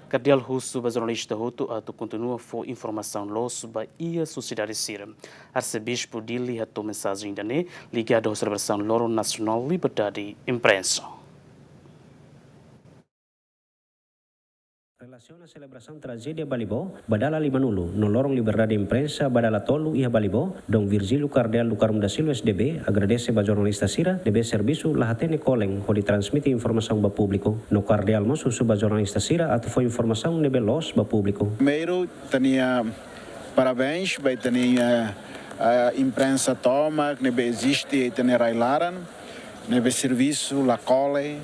Cardeal husu ba jornalista hotu atau kontinua for informasaun los ba sosiedade sira. Arsebispu Dili hatoo mensagem ligadu selebrasaun loron nasional liberdade imprensa. Relaciona selebrasaun tragedia balibo, badala limanulu, no lorong liberdade imprensa, badala tolu ia balibo, dong Virgílio Cardeal Lucarum da Silva SDB, agradece ba jornalista sira, debe serviço lahatene koleng, ho transmite informasaun ba público. No Cardeal mo susu ba jornalista sira, atu foi informasaun nebe los ba público. Primeiro, tenia parabéns, vai tenia a imprensa toma, nebe existe e tenia railaran, nebe serviço la cole,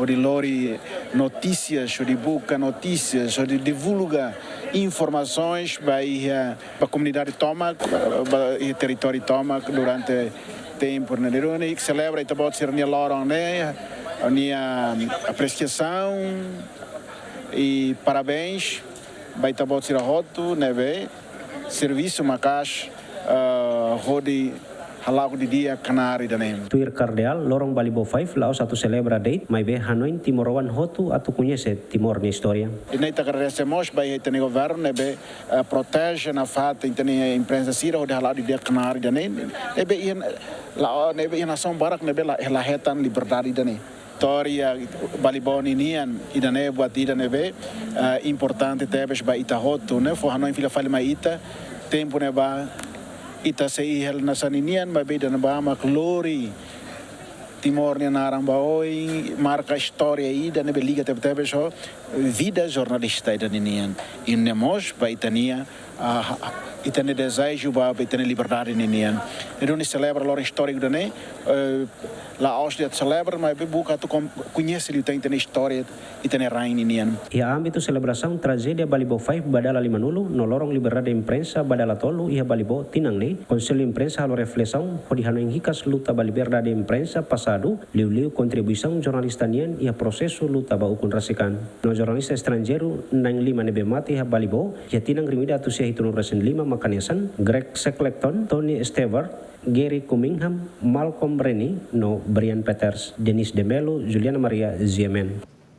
o de lori notícias, o de busca notícias, o de divulga informações para a comunidade toma, para o território toma durante tempo, né? E que celebra e também ser a loron, né? A apreciação e parabéns, vai também ser a hotu, né? Serviço macas, rode halago di dia kanari danem. Tuir Cardeal, lorong balibo 5, laos atu celebra date, mai be hanoin timorowan hotu atu conhece timor ni história. E nem te agradecemos, vai ter governo, nebe protege na fata, tem imprensa sira, onde halago di dia kanari danem. Nebe nação barak, nebe la hetan liberdade danem. História balibo ninian, idane buat ida nebe importante tebes ba ita hotu, né? For hanoin fila fale mai ita, tempo neba ita sa ihel na saninian, mabida na ba maklori Timor ni narang baoi marca história ida na beliga tebe so vida jornalista ida ninian inemos ba itania itane desejo ba itane liberdade ninian então celebra lor histórico dane la ausdia celebra mas buka tu conhece li tem história itane rain ninian ia âmbito selebrasaun tragedia balibo 5 badala limanulu no lorong liberdade imprensa badala tolu ia balibo tinang ne konselho imprensa halo reflexão podi hanoing hikas luta ba liberdade imprensa passado liu contribuição jornalista nian ia processo luta ba ukun rasikan no jornalista estrangeiro nang lima nebe mati ia balibo ia tinang rimida tu sia hitun resen lima makanesan Greg Shackleton Tony Stewart Gary Cunningham Malcolm Rennie no Brian Peters Denis de Melo Juliana Maria Ziemen.